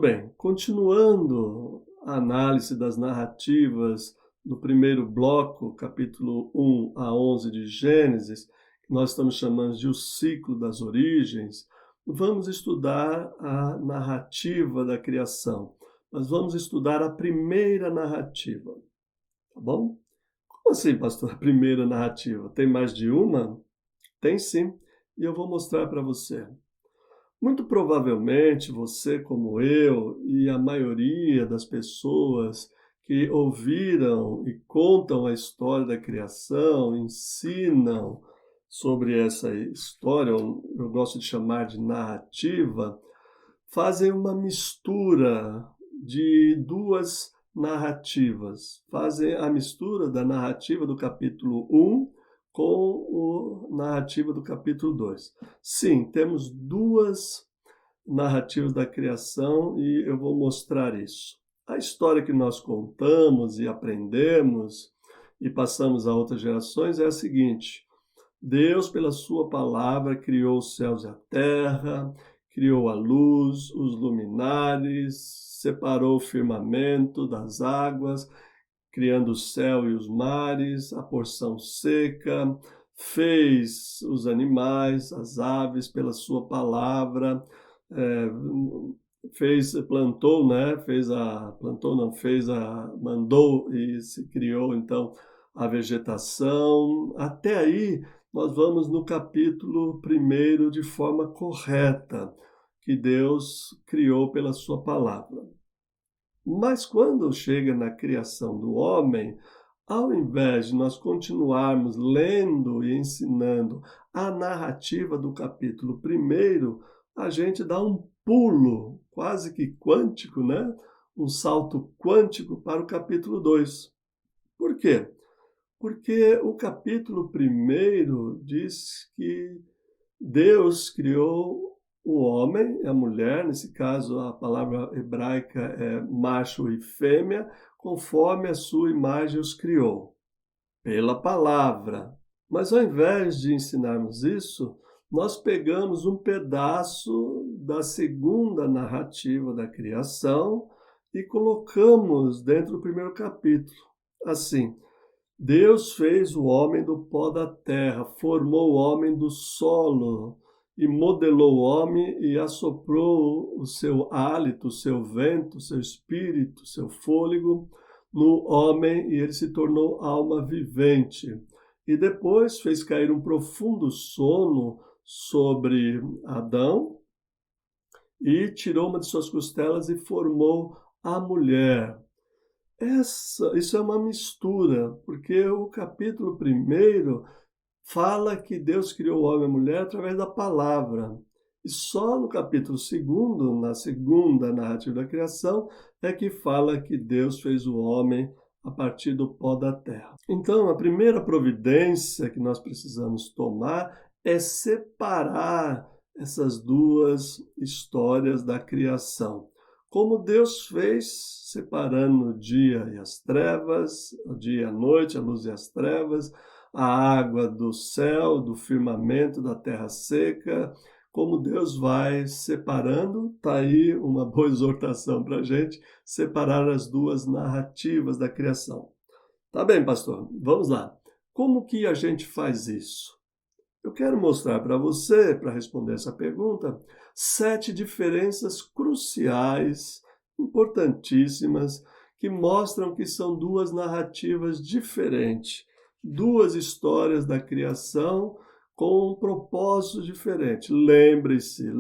bem, continuando a análise das narrativas no primeiro bloco, capítulo 1 a 11 de Gênesis, que nós estamos chamando de o ciclo das origens, vamos estudar a narrativa da criação. Nós vamos estudar a primeira narrativa, tá bom? Como assim, pastor, a primeira narrativa? Tem mais de uma? Tem sim, e eu vou mostrar para você. Muito provavelmente você, como eu, e a maioria das pessoas que ouviram e contam a história da criação, ensinam sobre essa história, eu gosto de chamar de narrativa, fazem uma mistura de duas narrativas. Fazem a mistura da narrativa do capítulo 1 com a narrativa do capítulo 2. Sim, temos duas narrativas da criação e eu vou mostrar isso. A história que nós contamos e aprendemos e passamos a outras gerações é a seguinte: Deus, pela sua palavra, criou os céus e a terra, criou a luz, os luminares, separou o firmamento das águas, criando o céu e os mares, a porção seca, fez os animais, as aves pela sua palavra, plantou, né? Mandou e se criou então a vegetação. Até aí nós vamos no capítulo 1 de forma correta, que Deus criou pela sua palavra. Mas quando chega na criação do homem, ao invés de nós continuarmos lendo e ensinando a narrativa do capítulo 1, a gente dá um pulo quase que quântico, né? Um salto quântico para o capítulo 2. Por quê? Porque o capítulo 1 diz que Deus criou o homem e a mulher, nesse caso a palavra hebraica é macho e fêmea, conforme a sua imagem os criou, pela palavra. Mas ao invés de ensinarmos isso, nós pegamos um pedaço da segunda narrativa da criação e colocamos dentro do primeiro capítulo. Assim, Deus fez o homem do pó da terra, formou o homem do solo, e modelou o homem e assoprou o seu hálito, o seu vento, o seu espírito, o seu fôlego no homem e ele se tornou alma vivente. E depois fez cair um profundo sono sobre Adão e tirou uma de suas costelas e formou a mulher. Isso é uma mistura, porque o capítulo 1 fala que Deus criou o homem e a mulher através da palavra. E só no capítulo 2, na segunda narrativa da criação, é que fala que Deus fez o homem a partir do pó da terra. Então, a primeira providência que nós precisamos tomar é separar essas duas histórias da criação. Como Deus fez, separando o dia e as trevas, o dia e a noite, a luz e as trevas, a água do céu, do firmamento, da terra seca, como Deus vai separando, está aí uma boa exortação para a gente, separar as duas narrativas da criação. Tá bem, pastor, vamos lá. Como que a gente faz isso? Eu quero mostrar para você, para responder essa pergunta, 7 diferenças cruciais, importantíssimas, que mostram que são duas narrativas diferentes. Duas histórias da criação com um propósito diferente. Lembre-se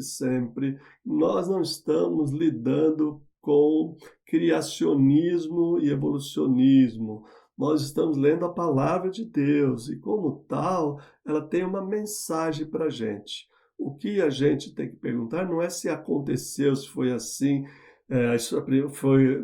sempre, nós não estamos lidando com criacionismo e evolucionismo. Nós estamos lendo a palavra de Deus e, como tal, ela tem uma mensagem para a gente. O que a gente tem que perguntar não é se aconteceu, se foi assim,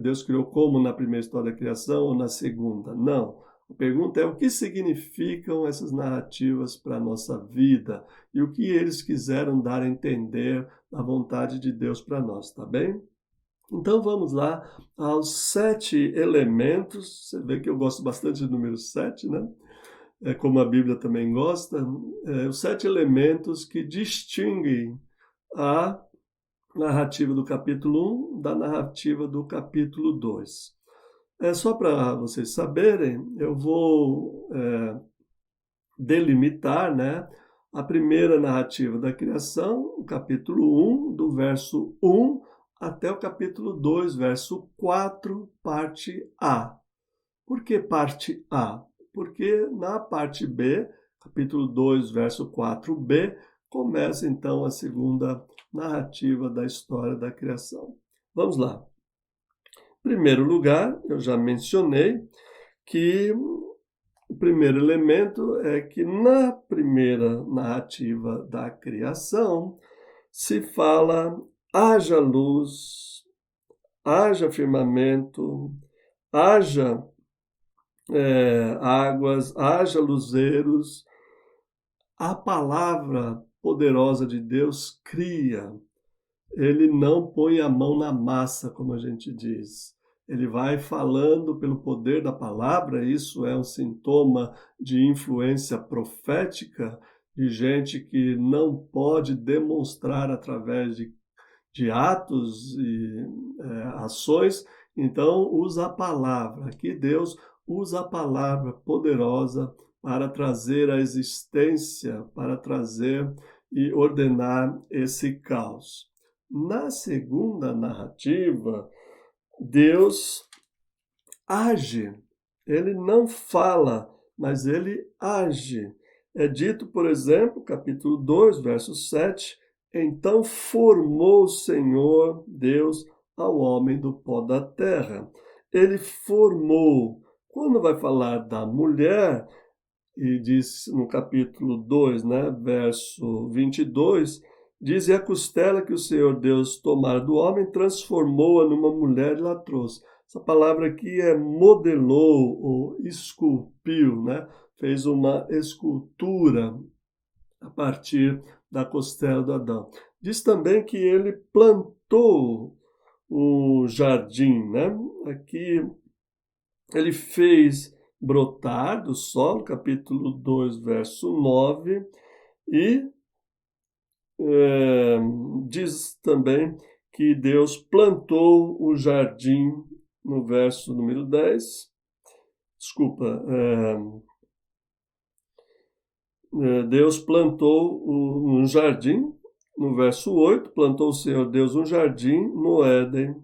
Deus criou como na primeira história da criação ou na segunda. Não. A pergunta é o que significam essas narrativas para a nossa vida e o que eles quiseram dar a entender da vontade de Deus para nós, tá bem? Então vamos lá aos 7 elementos. Você vê que eu gosto bastante do número 7, né? Como a Bíblia também gosta. Os 7 elementos que distinguem a narrativa do capítulo 1 da narrativa do capítulo 2. Só para vocês saberem, eu vou delimitar, né, a primeira narrativa da criação, o capítulo 1, do verso 1 até o capítulo 2, verso 4, parte A. Por que parte A? Porque na parte B, capítulo 2, verso 4b, começa então a segunda narrativa da história da criação. Vamos lá. Em primeiro lugar, eu já mencionei que o primeiro elemento é que na primeira narrativa da criação se fala: haja luz, haja firmamento, haja águas, haja luzeiros. A palavra poderosa de Deus cria. Ele não põe a mão na massa, como a gente diz. Ele vai falando pelo poder da palavra. Isso é um sintoma de influência profética, de gente que não pode demonstrar através de atos e ações. Então, usa a palavra. Aqui Deus usa a palavra poderosa para trazer a existência, para trazer e ordenar esse caos. Na segunda narrativa, Deus age. Ele não fala, mas ele age. É dito, por exemplo, capítulo 2, verso 7, então formou o Senhor Deus ao homem do pó da terra. Ele formou. Quando vai falar da mulher, e diz no capítulo 2, né, verso 22, diz: e a costela que o Senhor Deus tomara do homem, transformou-a numa mulher e lá trouxe. Essa palavra aqui é modelou ou esculpiu, né? Fez uma escultura a partir da costela do Adão. Diz também que ele plantou um jardim, né? Aqui ele fez brotar do solo, capítulo 2, verso 9, e diz também que Deus plantou o jardim no verso número 10. Desculpa, Deus plantou um jardim, no verso 8, plantou o Senhor Deus um jardim no Éden,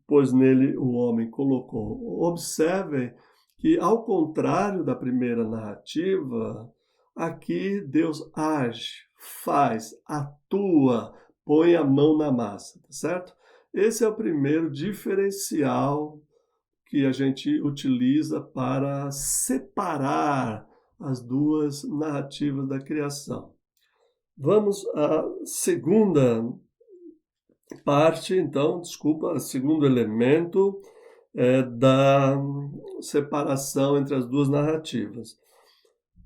pois nele o homem colocou. Observem que, ao contrário da primeira narrativa, aqui Deus age, faz, atua, põe a mão na massa, tá certo? Esse é o primeiro diferencial que a gente utiliza para separar as duas narrativas da criação. Vamos à segunda parte, então, segundo elemento da separação entre as duas narrativas.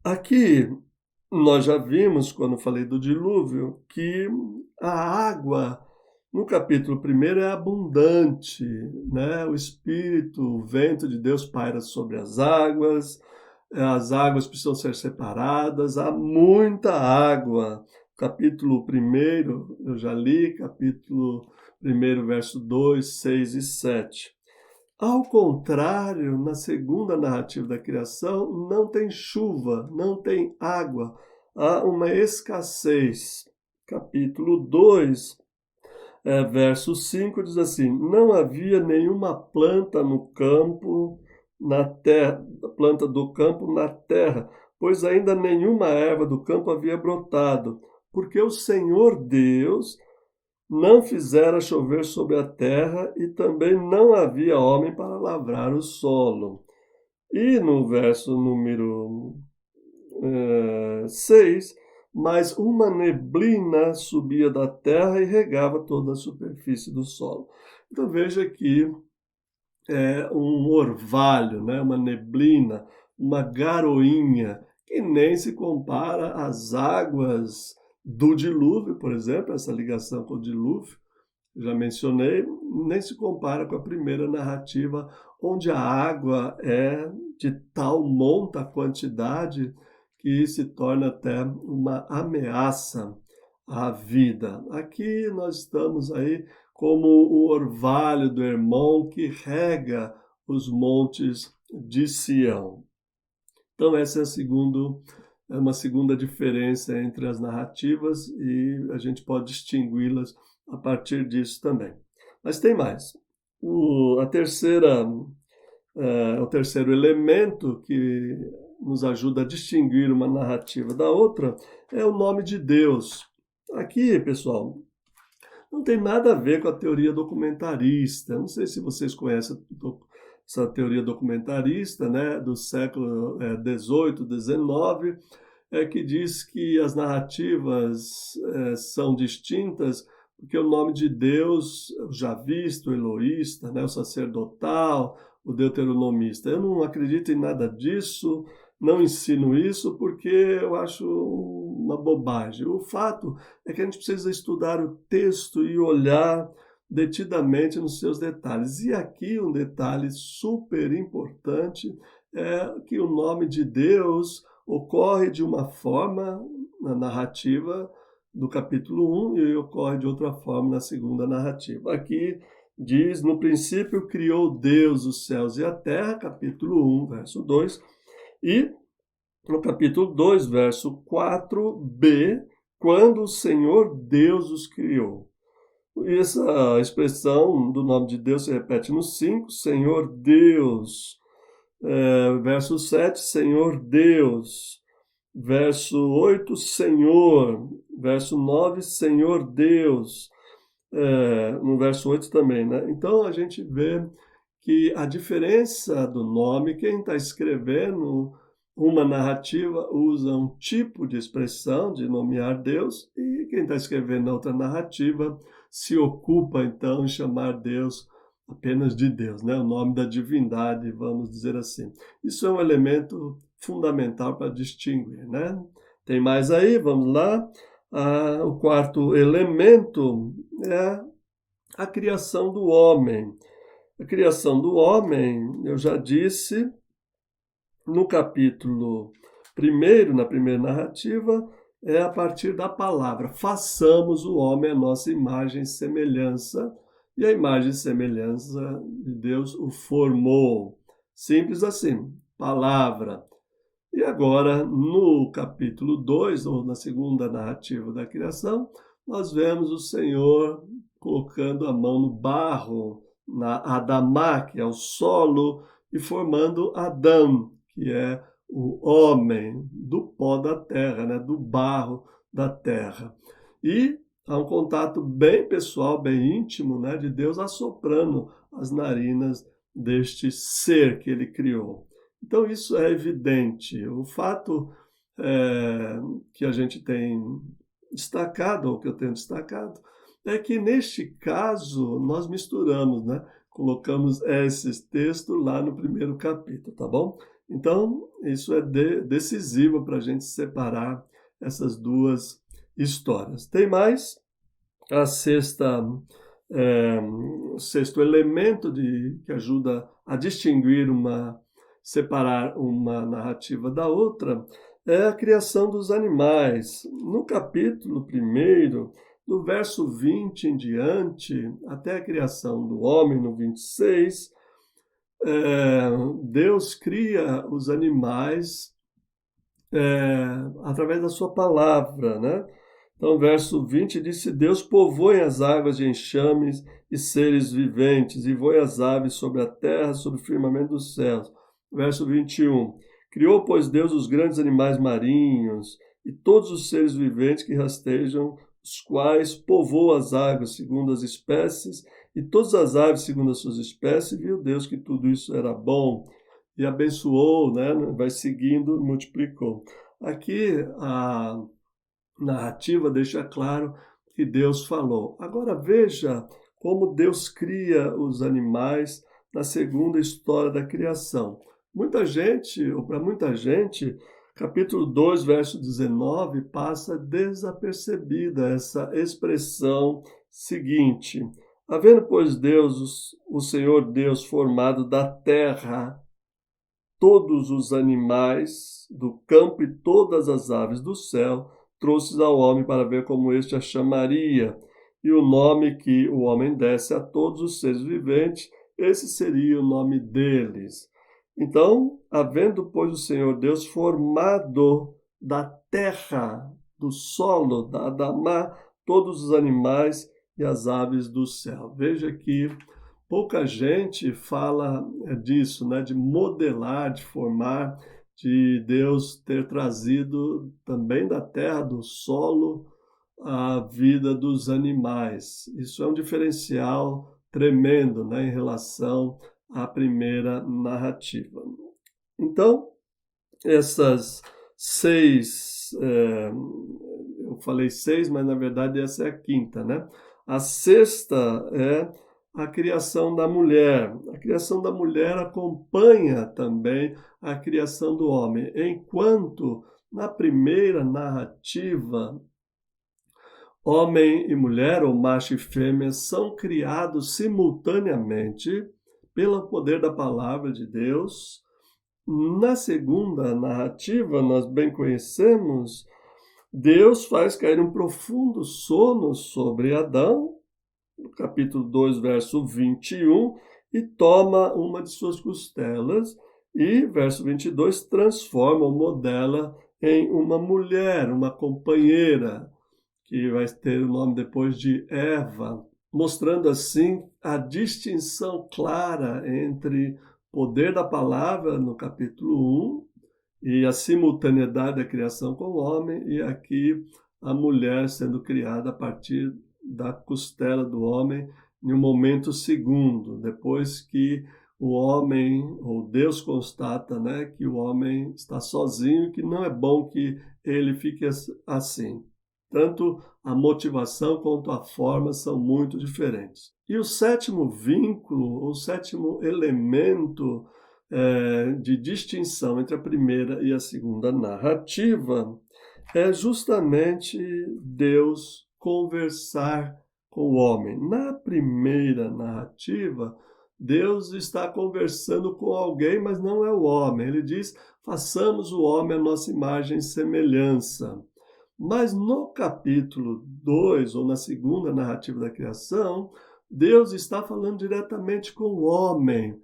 Aqui, nós já vimos, quando falei do dilúvio, que a água, no capítulo 1, é abundante, né? O Espírito, o vento de Deus paira sobre as águas precisam ser separadas, há muita água. Capítulo 1, eu já li, capítulo 1, verso 2, 6 e 7. Ao contrário, na segunda narrativa da criação, não tem chuva, não tem água, há uma escassez. Capítulo 2, verso 5 diz assim: não havia nenhuma planta no campo, na terra, planta do campo na terra, pois ainda nenhuma erva do campo havia brotado, porque o Senhor Deus não fizera chover sobre a terra e também não havia homem para lavrar o solo. E no verso número 6, mas uma neblina subia da terra e regava toda a superfície do solo. Então veja que é um orvalho, né? Uma neblina, uma garoinha, que nem se compara às águas do dilúvio, por exemplo, essa ligação com o dilúvio, já mencionei, nem se compara com a primeira narrativa, onde a água é de tal monta quantidade que se torna até uma ameaça a vida. Aqui nós estamos aí como o orvalho do Hermon que rega os montes de Sião. Então essa é uma segunda diferença entre as narrativas e a gente pode distingui-las a partir disso também. Mas tem mais. O terceiro elemento que nos ajuda a distinguir uma narrativa da outra é o nome de Deus. Aqui, pessoal, não tem nada a ver com a teoria documentarista. Não sei se vocês conhecem essa teoria documentarista, né, do século XVIII, XIX, que diz que as narrativas são distintas porque o nome de Deus, o javista, o eloísta, né, o sacerdotal, o deuteronomista. Eu não acredito em nada disso, não ensino isso porque eu acho uma bobagem. O fato é que a gente precisa estudar o texto e olhar detidamente nos seus detalhes. E aqui um detalhe super importante é que o nome de Deus ocorre de uma forma na narrativa do capítulo 1 e ocorre de outra forma na segunda narrativa. Aqui diz, no princípio criou Deus os céus e a terra, capítulo 1, verso 2, e no capítulo 2, verso 4b, quando o Senhor Deus os criou. E essa expressão do nome de Deus se repete no 5, Senhor Deus. Verso 7, Senhor Deus. Verso 8, Senhor. Verso 9, Senhor Deus. No verso 8 também, né? Então a gente vê que a diferença do nome, quem está escrevendo uma narrativa usa um tipo de expressão de nomear Deus e quem está escrevendo outra narrativa se ocupa então em chamar Deus apenas de Deus, né? O nome da divindade, vamos dizer assim. Isso é um elemento fundamental para distinguir, né? Tem mais aí, vamos lá. O quarto elemento é a criação do homem. A criação do homem, eu já disse, no capítulo 1, na primeira narrativa, é a partir da palavra. Façamos o homem a nossa imagem e semelhança, e a imagem e semelhança de Deus o formou. Simples assim, palavra. E agora, no capítulo 2, ou na segunda narrativa da criação, nós vemos o Senhor colocando a mão no barro, na Adamá, que é o solo, e formando Adão, que é o homem, do pó da terra, né? Do barro da terra. E há um contato bem pessoal, bem íntimo, né? De Deus assoprando as narinas deste ser que ele criou. Então isso é evidente. O fato que a gente tem destacado, ou que eu tenho destacado, é que neste caso nós misturamos, né? Colocamos esses textos lá no primeiro capítulo, tá bom? Então isso é decisivo para a gente separar essas duas histórias. Tem mais o sexto elemento que ajuda a distinguir separar uma narrativa da outra, é a criação dos animais. No capítulo 1, do verso 20 em diante, até a criação do homem, no 26, Deus cria os animais através da sua palavra, né? Então, verso 20 disse, Deus povoe as águas de enxames e seres viventes, e voe as aves sobre a terra, sobre o firmamento dos céus. Verso 21, criou, pois, Deus os grandes animais marinhos e todos os seres viventes que rastejam, os quais povoam as águas segundo as espécies, e todas as aves segundo as suas espécies, e viu Deus que tudo isso era bom, e abençoou, né? Vai seguindo, multiplicou. Aqui a narrativa deixa claro que Deus falou. Agora veja como Deus cria os animais na segunda história da criação. Muita gente, ou para muita gente, capítulo 2, verso 19, passa desapercebida essa expressão seguinte. Havendo, pois, Deus, o Senhor Deus, formado da terra todos os animais do campo e todas as aves do céu, trouxes ao homem para ver como este a chamaria, e o nome que o homem desse a todos os seres viventes, esse seria o nome deles. Então, havendo, pois, o Senhor Deus formado da terra, do solo, da Adamá, todos os animais e as aves do céu. Veja que pouca gente fala disso, né? De modelar, de formar, de Deus ter trazido também da terra, do solo, a vida dos animais. Isso é um diferencial tremendo, né, em relação à primeira narrativa. Então, essas seis, eu falei seis, mas na verdade essa é a quinta, né? A sexta é a criação da mulher. A criação da mulher acompanha também a criação do homem, enquanto na primeira narrativa homem e mulher, ou macho e fêmea, são criados simultaneamente pelo poder da palavra de Deus. Na segunda narrativa, nós bem conhecemos, Deus faz cair um profundo sono sobre Adão, no capítulo 2, verso 21, e toma uma de suas costelas, e, verso 22, transforma ou modela em uma mulher, uma companheira, que vai ter o nome depois de Eva, mostrando assim a distinção clara entre poder da palavra no capítulo 1 e a simultaneidade da criação com o homem, e aqui a mulher sendo criada a partir da costela do homem em um momento segundo, depois que o homem, ou Deus constata, né, que o homem está sozinho, que não é bom que ele fique assim. Tanto a motivação quanto a forma são muito diferentes. E o sétimo vínculo, o sétimo elemento de distinção entre a primeira e a segunda narrativa é justamente Deus conversar com o homem. Na primeira narrativa, Deus está conversando com alguém, mas não é o homem. Ele diz, façamos o homem a nossa imagem e semelhança. Mas no capítulo 2, ou na segunda narrativa da criação, Deus está falando diretamente com o homem.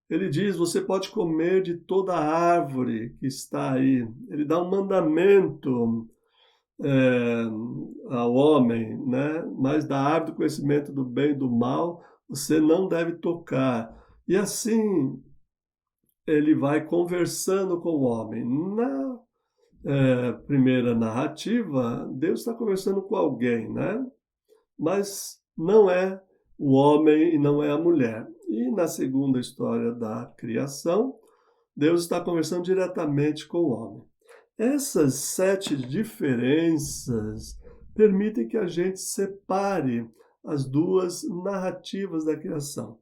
Ele diz, você pode comer de toda a árvore que está aí. Ele dá um mandamento ao homem, né? Mas da árvore do conhecimento do bem e do mal, você não deve tocar. E assim, ele vai conversando com o homem. Na primeira narrativa, Deus está conversando com alguém, né? Mas não é o homem e não é a mulher. E na segunda história da criação, Deus está conversando diretamente com o homem. Essas 7 diferenças permitem que a gente separe as duas narrativas da criação.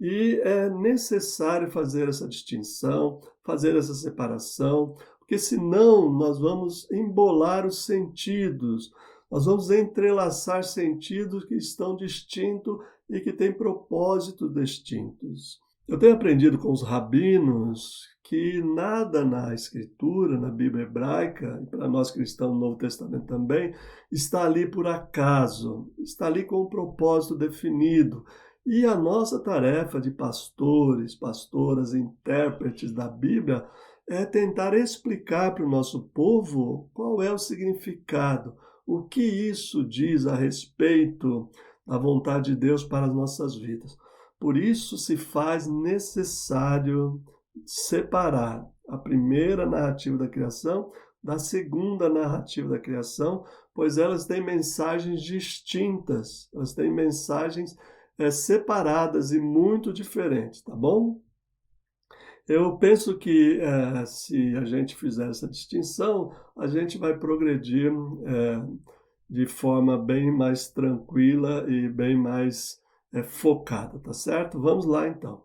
E é necessário fazer essa distinção, fazer essa separação, porque senão nós vamos embolar os sentidos, nós vamos entrelaçar sentidos que estão distintos e que têm propósitos distintos. Eu tenho aprendido com os rabinos que nada na Escritura, na Bíblia hebraica, e para nós cristãos no Novo Testamento também, está ali por acaso, está ali com um propósito definido. E a nossa tarefa de pastores, pastoras, intérpretes da Bíblia é tentar explicar para o nosso povo qual é o significado, o que isso diz a respeito da vontade de Deus para as nossas vidas. Por isso se faz necessário separar a primeira narrativa da criação da segunda narrativa da criação, pois elas têm mensagens distintas, elas têm mensagens separadas e muito diferentes, tá bom? Eu penso que se a gente fizer essa distinção, a gente vai progredir de forma bem mais tranquila e bem mais focada, tá certo? Vamos lá então.